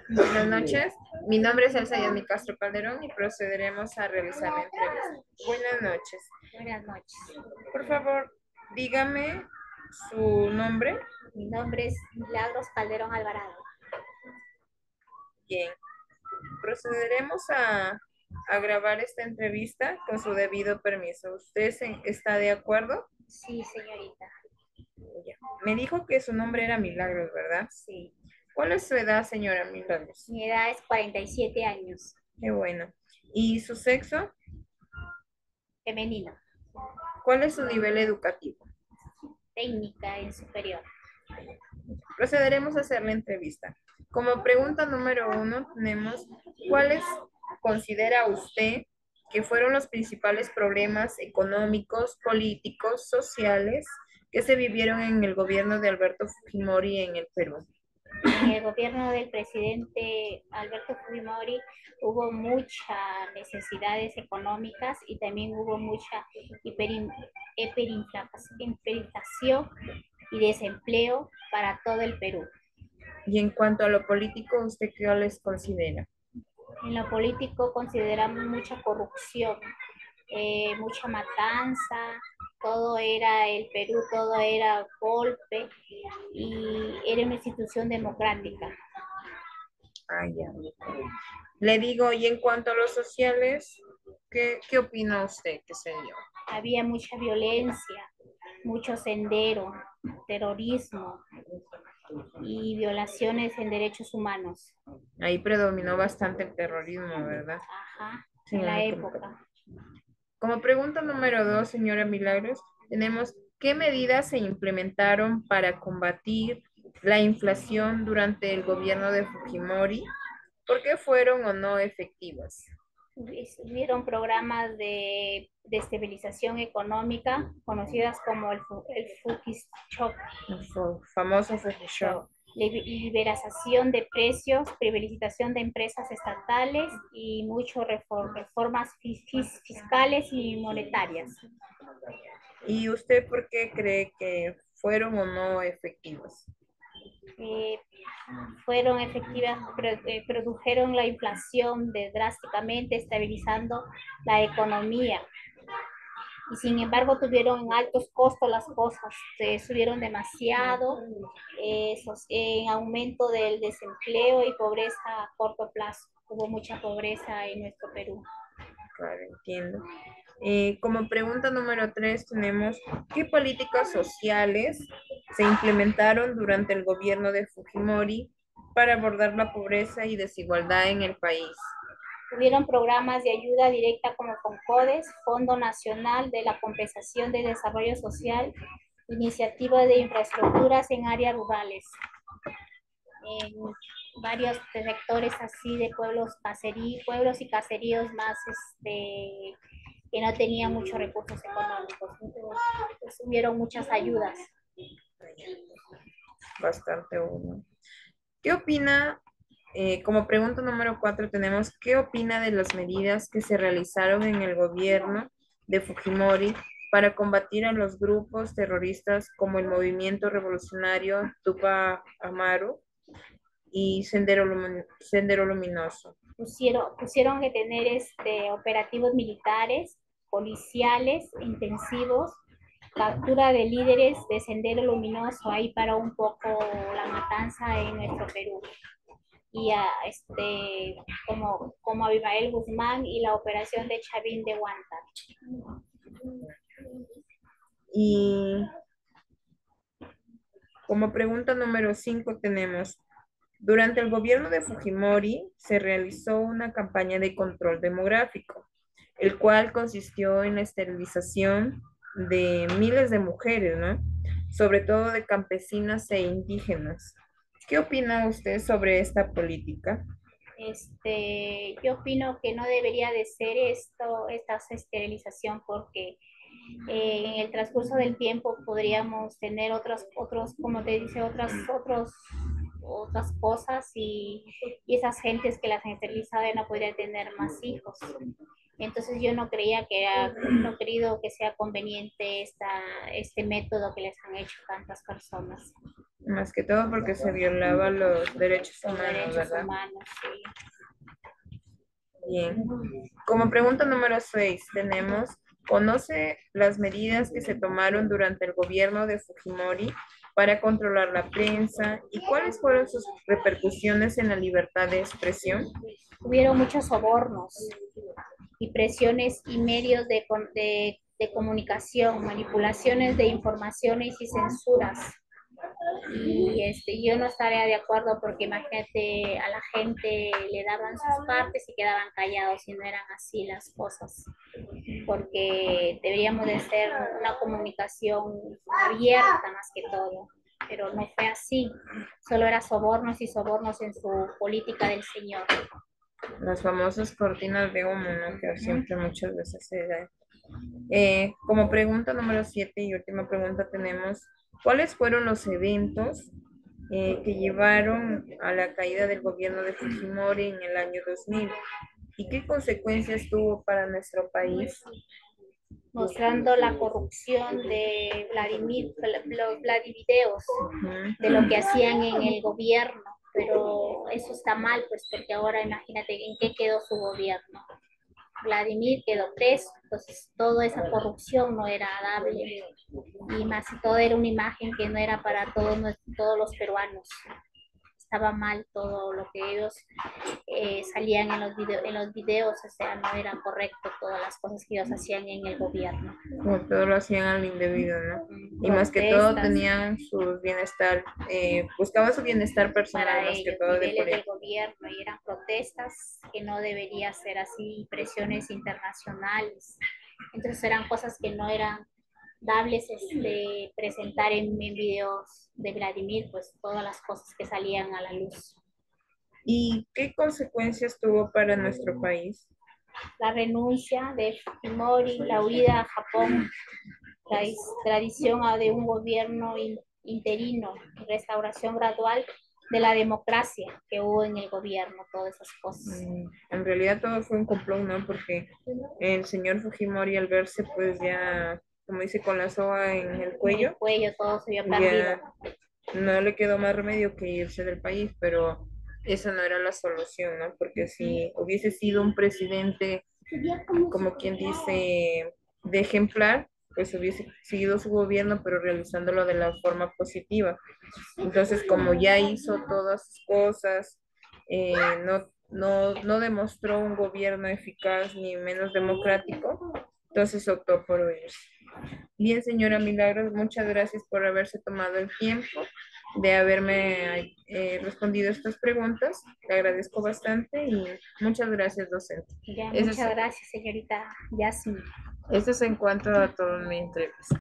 Buenas noches, mi nombre es Elsa Yasmi Castro Calderón y procederemos a realizar la entrevista. Buenas noches. Buenas noches. Por favor, dígame su nombre. Mi nombre es Milagros Calderón Alvarado. Bien, procederemos a grabar esta entrevista con su debido permiso. ¿Usted está de acuerdo? Sí, señorita. Ya. Me dijo que su nombre era Milagros, ¿verdad? Sí. ¿Cuál es su edad, señora Milagros? Mi edad es 47 años. Qué bueno. ¿Y su sexo? Femenino. ¿Cuál es su nivel educativo? Técnica en superior. Procederemos a hacer la entrevista. Como pregunta número uno, tenemos, ¿cuáles considera usted que fueron los principales problemas económicos, políticos, sociales que se vivieron en el gobierno de Alberto Fujimori en el Perú? En el gobierno del presidente Alberto Fujimori hubo muchas necesidades económicas y también hubo mucha hiperinflación y desempleo para todo el Perú. Y en cuanto a lo político, ¿usted qué les considera? En lo político consideramos mucha corrupción, mucha matanza, todo era el Perú, todo era golpe y era una institución democrática. Ah, ya. Le digo, y en cuanto a los sociales, ¿qué opina usted que se dio? Había mucha violencia, mucho sendero, terrorismo y violaciones en derechos humanos. Ahí predominó bastante el terrorismo, ¿verdad? Ajá, Sí, en la época. como pregunta número dos, señora Milagros, tenemos, ¿qué medidas se implementaron para combatir la inflación durante el gobierno de Fujimori? ¿Por qué fueron o no efectivas? Hubieron programas de estabilización económica conocidas como el Fukis El famoso Fujishock. Shock, liberación de precios, privilegización de empresas estatales y muchas reformas fiscales y monetarias. ¿Y usted por qué cree que fueron o no efectivas? Eh, Fueron efectivas, produjeron la inflación drásticamente, estabilizando la economía. Y sin embargo tuvieron altos costos las cosas, se subieron demasiado, en aumento del desempleo y pobreza a corto plazo. Hubo mucha pobreza en nuestro Perú. Claro, entiendo. Como pregunta número tres tenemos, ¿qué políticas sociales se implementaron durante el gobierno de Fujimori para abordar la pobreza y desigualdad en el país? Hubieron programas de ayuda directa como FONCODES, Fondo Nacional de la Compensación de Desarrollo Social, iniciativas de infraestructuras en áreas rurales, en varios sectores así de pueblos y caseríos más que no tenían muchos recursos económicos. Entonces, pues, hubieron muchas ayudas. Bastante uno. ¿Qué opina? Como pregunta número cuatro tenemos, ¿qué opina de las medidas que se realizaron en el gobierno de Fujimori para combatir a los grupos terroristas como el Movimiento Revolucionario Tupac Amaru y Sendero Luminoso? Pusieron que tener operativos militares, policiales, intensivos, captura de líderes de Sendero Luminoso, ahí para un poco la matanza en nuestro Perú. Y como Abimael Guzmán y la operación de Chavín de Huántar. Y como pregunta número 5 tenemos, durante el gobierno de Fujimori se realizó una campaña de control demográfico, el cual consistió en la esterilización de miles de mujeres, ¿no? Sobre todo de campesinas e indígenas. ¿Qué opina usted sobre esta política? Yo opino que no debería de ser esta esterilización porque en el transcurso del tiempo podríamos tener como te dice, otras cosas y esas gentes que las han esterilizado ya no podrían tener más hijos. Entonces yo no he creído que sea conveniente este método que les han hecho tantas personas. Más que todo porque se violaban los derechos los humanos, derechos ¿verdad? humanos, sí. Bien. Como pregunta número 6 tenemos, ¿conoce las medidas que se tomaron durante el gobierno de Fujimori para controlar la prensa y cuáles fueron sus repercusiones en la libertad de expresión? Hubieron muchos sobornos y presiones y medios de comunicación, manipulaciones de informaciones y censuras. Y yo no estaría de acuerdo porque imagínate, a la gente le daban sus partes y quedaban callados y no eran así las cosas, porque deberíamos de ser una comunicación abierta más que todo, pero no fue así, solo era sobornos y sobornos en su política del señor. Las famosas cortinas de humo, ¿no? Que siempre muchas veces se da. Como pregunta número 7 y última pregunta tenemos, ¿cuáles fueron los eventos que llevaron a la caída del gobierno de Fujimori en el año 2000? ¿Y qué consecuencias tuvo para nuestro país? Mostrando la corrupción de Vladimir, los Vladivideos, Ujú. de lo que hacían en el gobierno, pero eso está mal, pues porque ahora imagínate en qué quedó su gobierno. Vladimir quedó preso, entonces toda esa corrupción no era dable y más que todo era una imagen que no era para todos los peruanos. Estaba mal todo lo que ellos salían en los videos, o sea, no era correcto todas las cosas que ellos hacían en el gobierno. Como todo lo hacían al indebido, ¿no? Y más que todo Protestas tenían su bienestar, buscaban su bienestar personal para más que ellos, todo de niveles del política. gobierno, y eran protestas que no debería ser así, presiones internacionales. Entonces eran cosas que no eran dables presentar en videos de Vladimir, pues todas las cosas que salían a la luz. ¿Y qué consecuencias tuvo para nuestro país? La renuncia de Fujimori, la huida a Japón, la tradición de un gobierno interino, restauración gradual de la democracia que hubo en el gobierno, todas esas cosas. En realidad todo fue un complot, ¿no? Porque el señor Fujimori al verse pues ya, como dice, con la soga en el En el cuello, cuello todo se había perdido. ya no le quedó más remedio que irse del país, pero esa no era la solución, ¿no? Porque si hubiese sido un presidente, como quien dice, de ejemplar, pues hubiese seguido su gobierno, pero realizándolo de la forma positiva. Entonces, como ya hizo todas sus cosas, no demostró un gobierno eficaz ni menos democrático, entonces optó por huir. Bien, señora Milagros, muchas gracias por haberse tomado el tiempo de haberme respondido estas preguntas. Le agradezco bastante y muchas gracias, docente. Ya, Eso es, muchas gracias, señorita Yasmin. eso es en cuanto a toda mi entrevista.